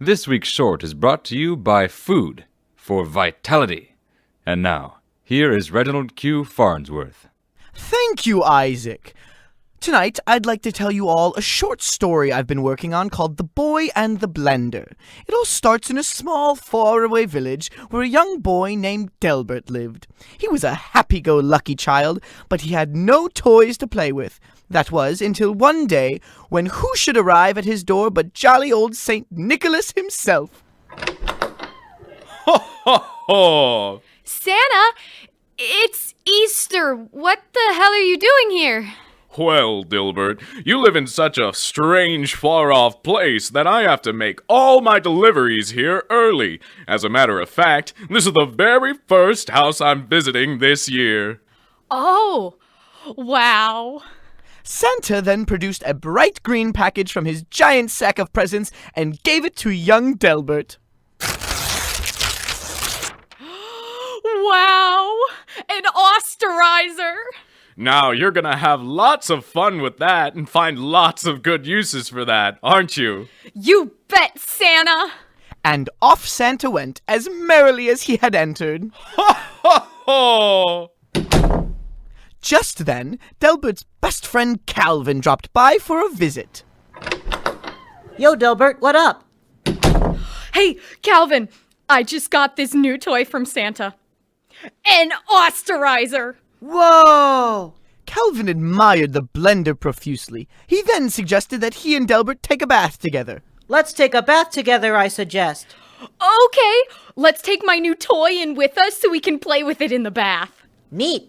This week's short is brought to you by Food for Vitality. And now, here is Reginald Q. Farnsworth. Thank you, Isaac. Tonight, I'd like to tell you all a short story I've been working on called The Boy and the Blender. It all starts in a small, faraway village where a young boy named Delbert lived. He was a happy-go-lucky child, but he had no toys to play with. That was until one day when who should arrive at his door but jolly old St. Nicholas himself. Ho, ho, ho! Santa, it's Easter. What the hell are you doing here? Well, Dilbert, you live in such a strange, far-off place that I have to make all my deliveries here early. As a matter of fact, this is the very first house I'm visiting this year. Oh, wow. Santa then produced a bright green package from his giant sack of presents and gave it to young Delbert. Wow, an osterizer. Now, you're gonna have lots of fun with that and find lots of good uses for that, aren't you? You bet, Santa. And off Santa went, as merrily as he had entered. Ha ha ha! Just then, Delbert's best friend Calvin dropped by for a visit. Yo, Delbert, what up? Hey, Calvin, I just got this new toy from Santa. An osterizer. Whoa! Calvin admired the blender profusely. He then suggested that he and Delbert take a bath together. Let's take a bath together, I suggest. Okay, let's take my new toy in with us so we can play with it in the bath. Neat.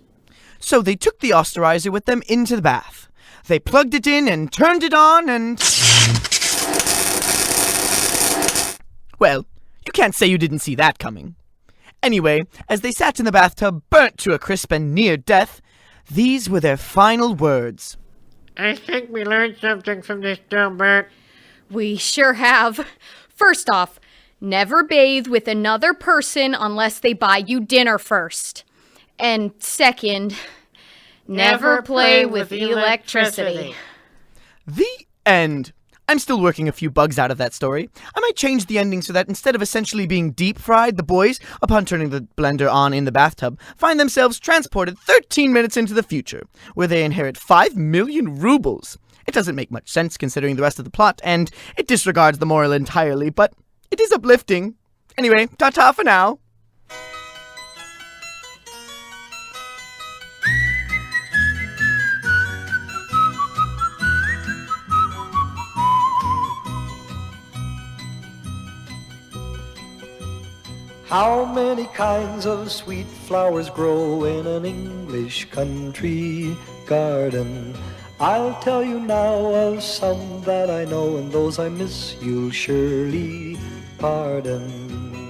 So they took the osterizer with them into the bath. They plugged it in and turned it on and... Well, you can't say you didn't see that coming. Anyway, as they sat in the bathtub, burnt to a crisp and near death, these were their final words. I think we learned something from this, Delbert. We sure have. First off, never bathe with another person unless they buy you dinner first. And second, never play with electricity. The end. I'm still working a few bugs out of that story. I might change the ending so that instead of essentially being deep-fried, the boys, upon turning the blender on in the bathtub, find themselves transported 13 minutes into the future, where they inherit 5 million rubles. It doesn't make much sense considering the rest of the plot, and it disregards the moral entirely, but it is uplifting. Anyway, ta-ta for now. How many kinds of sweet flowers grow in an English country garden? I'll tell you now of some that I know, and those I miss you'll surely pardon.